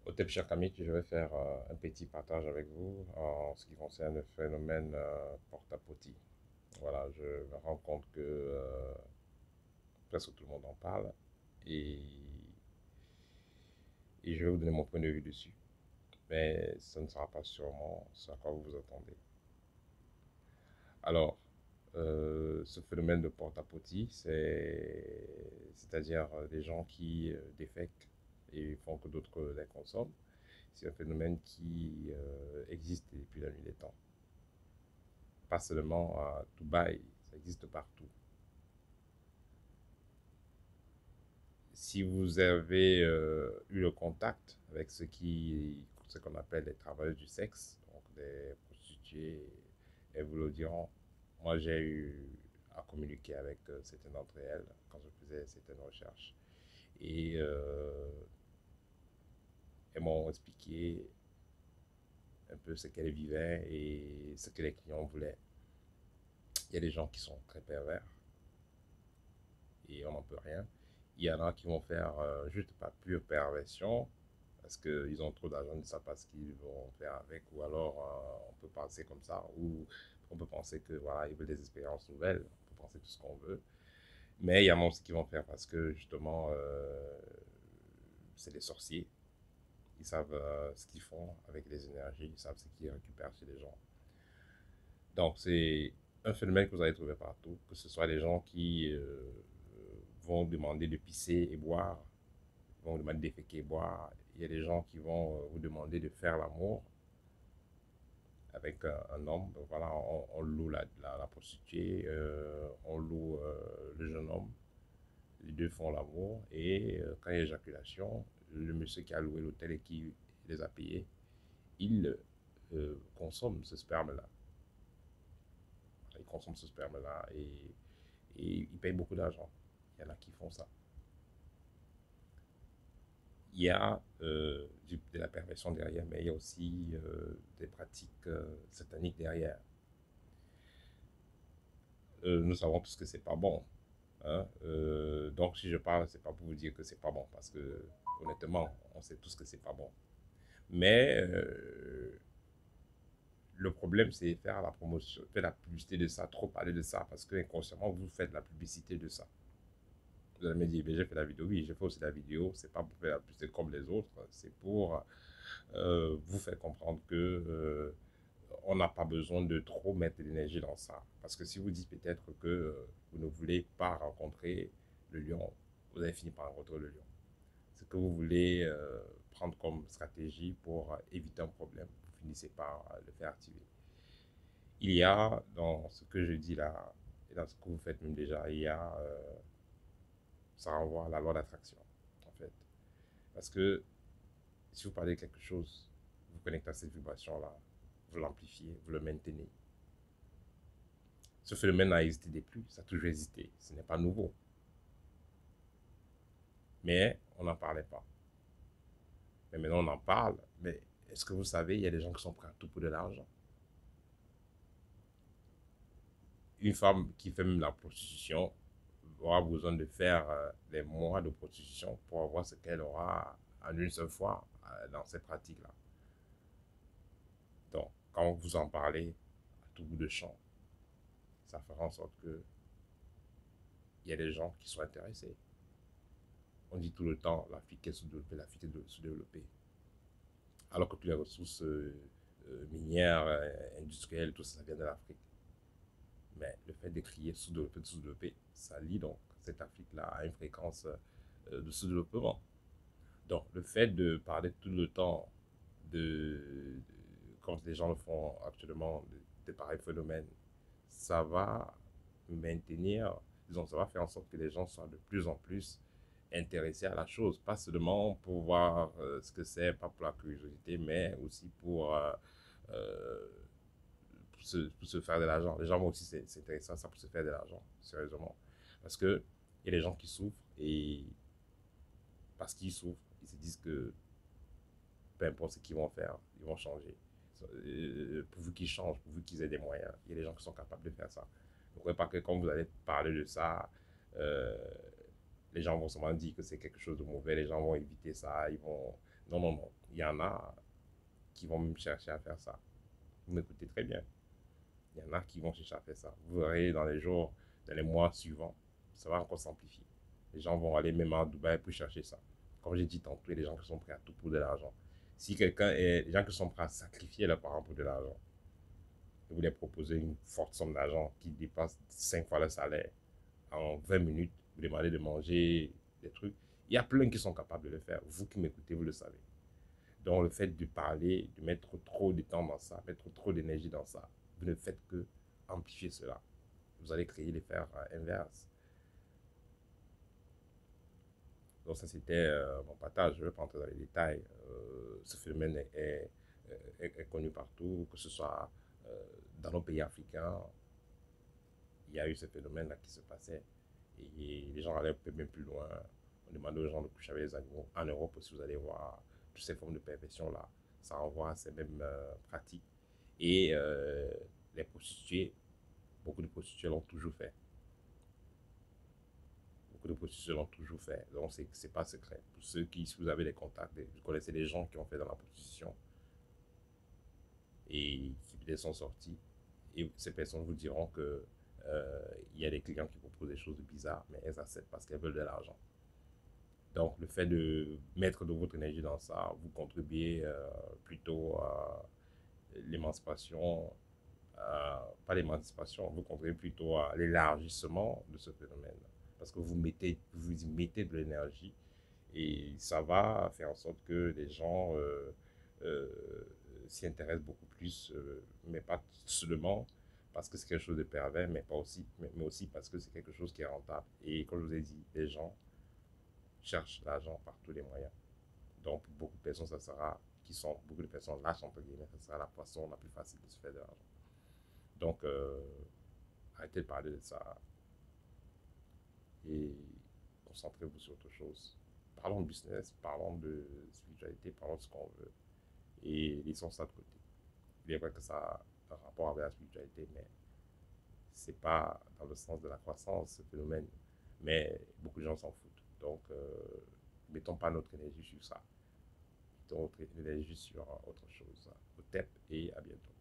Au tel cher Camille, je vais faire un petit partage avec vous en ce qui concerne le phénomène porte-à-potty. Voilà, je me rends compte que presque tout le monde en parle et, et je vais vous donner mon point de vue dessus. Mais ce ne sera pas sûrement ce à quoi vous vous attendez. Alors, ce phénomène de porte-à-potty, c'est-à-dire des gens qui défèquent et font que d'autres les consomment. C'est un phénomène qui existe depuis la nuit des temps. Pas seulement à Dubaï, ça existe partout. Si vous avez eu le contact avec ce qu'on appelle les travailleurs du sexe, donc des prostituées, elles vous le diront. Moi, j'ai eu à communiquer avec certaines d'entre elles quand je faisais certaines recherches. Et elles m'ont expliqué un peu ce qu'elles vivaient et ce que les clients voulaient. Il y a des gens qui sont très pervers et on n'en peut rien. Il y en a qui vont faire juste par pure perversion parce qu'ils ont trop d'argent, ils ne savent pas ce qu'ils vont faire avec, ou alors on peut penser comme ça, ou on peut penser que voilà, ils veulent des expériences nouvelles, on peut penser tout ce qu'on veut. Mais il y en a aussi qui vont faire parce que justement, c'est des sorciers. Ils savent ce qu'ils font avec les énergies, ils savent ce qu'ils récupèrent chez les gens. Donc c'est un phénomène que vous allez trouver partout, que ce soit les gens qui vont demander de pisser et boire, vont vous demander de déféquer et boire. Il y a des gens qui vont vous demander de faire l'amour avec un homme. Donc voilà, on loue la prostituée, on loue le jeune homme. Les deux font l'amour et quand il y a éjaculation, le monsieur qui a loué l'hôtel et qui les a payés, il consomme ce sperme-là. Il consomme ce sperme-là et il paye beaucoup d'argent. Il y en a qui font ça. Il y a de la perversion derrière, mais il y a aussi des pratiques sataniques derrière. Nous savons tous que c'est pas bon. Hein. Donc si je parle, c'est pas pour vous dire que c'est pas bon, parce que honnêtement, on sait tous que c'est pas bon. Mais le problème, c'est faire la promotion, faire la publicité de ça, trop parler de ça, parce que inconsciemment, vous faites la publicité de ça. Vous allez me dire, j'ai fait la vidéo, oui, j'ai fait aussi la vidéo, c'est pas pour faire la publicité comme les autres, c'est pour vous faire comprendre que on n'a pas besoin de trop mettre de l'énergie dans ça. Parce que si vous dites peut-être que vous ne voulez pas rencontrer le lion, vous allez finir par rencontrer le lion. Ce que vous voulez prendre comme stratégie pour éviter un problème, vous finissez par le faire activer. Il y a dans ce que je dis là, et dans ce que vous faites même déjà, il y a, ça renvoie à la loi d'attraction, en fait. Parce que si vous parlez de quelque chose, vous connectez à cette vibration-là, vous l'amplifiez, vous le maintenez. Ce phénomène n'a existé depuis, ça a toujours existé, ce n'est pas nouveau. Mais on n'en parlait pas. Mais maintenant on en parle, mais est-ce que vous savez, il y a des gens qui sont prêts à tout pour de l'argent. Une femme qui fait même la prostitution aura besoin de faire des mois de prostitution pour avoir ce qu'elle aura en une seule fois dans ces pratiques-là. Donc, quand vous en parlez à tout bout de champ, ça fera en sorte que il y a des gens qui sont intéressés. On dit tout le temps l'Afrique est sous-développée, l'Afrique est sous-développée. Alors que toutes les ressources minières, industrielles, tout ça, ça vient de l'Afrique. Mais le fait de crier sous-développé, ça lie donc cette Afrique-là à une fréquence de sous-développement. Donc, le fait de parler tout le temps de quand les gens le font actuellement, de pareils phénomènes, ça va maintenir, disons, ça va faire en sorte que les gens soient de plus en plus intéressés à la chose, pas seulement pour voir ce que c'est, pas pour la curiosité, mais aussi euh, pour se faire de l'argent. Les gens vont aussi s'intéresser à ça pour se faire de l'argent, sérieusement. Parce que il y a des gens qui souffrent et parce qu'ils souffrent, ils se disent que peu importe ce qu'ils vont faire, ils vont changer. Pourvu qu'ils changent, pourvu qu'ils aient des moyens. Il y a des gens qui sont capables de faire ça. Ne croyez pas que quand vous allez parler de ça, euh, les gens vont seulement dire que c'est quelque chose de mauvais, les gens vont éviter ça, ils vont... Non, non, non. Il y en a qui vont me chercher à faire ça. Vous m'écoutez très bien. Il y en a qui vont chercher à faire ça. Vous verrez dans les jours, dans les mois suivants, ça va encore s'amplifier. Les gens vont aller même à Dubaï pour chercher ça. Comme j'ai dit tantôt, il y a des gens qui sont prêts à tout pour de l'argent. Si quelqu'un est, des gens qui sont prêts à sacrifier leurs parents pour de l'argent, et vous leur proposez une forte somme d'argent qui dépasse 5 fois le salaire en 20 minutes, vous demandez de manger des trucs, il y a plein qui sont capables de le faire. Vous qui m'écoutez, vous le savez. Donc le fait de parler, de mettre trop de temps dans ça, mettre trop d'énergie dans ça, vous ne faites que amplifier cela. Vous allez créer l'effet inverse. Donc ça c'était mon partage, je ne vais pas entrer dans les détails. Ce phénomène est connu partout, que ce soit dans nos pays africains, il y a eu ce phénomène-là qui se passait. Et les gens allaient un peu même plus loin. On demandait aux gens de coucher avec les animaux. En Europe aussi, vous allez voir toutes ces formes de perversion-là. Ça envoie ces mêmes pratiques. Et les prostituées, beaucoup de prostituées l'ont toujours fait. Beaucoup de prostituées l'ont toujours fait. Donc, c'est pas secret. Pour ceux qui, si vous avez des contacts, vous connaissez des gens qui ont fait dans la prostitution et qui peut-être sont sortis. Et ces personnes vous diront que il y a des clients qui proposent des choses bizarres, mais elles acceptent parce qu'elles veulent de l'argent. Donc, le fait de mettre de votre énergie dans ça, vous contribuez plutôt à l'émancipation, pas l'émancipation, vous contribuez plutôt à l'élargissement de ce phénomène. Parce que vous y mettez de l'énergie et ça va faire en sorte que les gens euh, s'y intéressent beaucoup plus, mais pas seulement parce que c'est quelque chose de pervers, mais aussi parce que c'est quelque chose qui est rentable. Et comme je vous ai dit, les gens cherchent l'argent par tous les moyens. Donc, pour beaucoup de personnes, ça sera, beaucoup de personnes lâches, entre guillemets, ça sera la façon la plus facile de se faire de l'argent. Donc, arrêtez de parler de ça et concentrez-vous sur autre chose. Parlons de business, parlons de spiritualité, parlons de ce qu'on veut et laissons ça de côté. Il est vrai que ça a un rapport avec la spiritualité, mais c'est pas dans le sens de la croissance, ce phénomène. Mais beaucoup de gens s'en foutent. Donc, mettons pas notre énergie sur ça. Mettons notre énergie sur autre chose. Au TEP et à bientôt.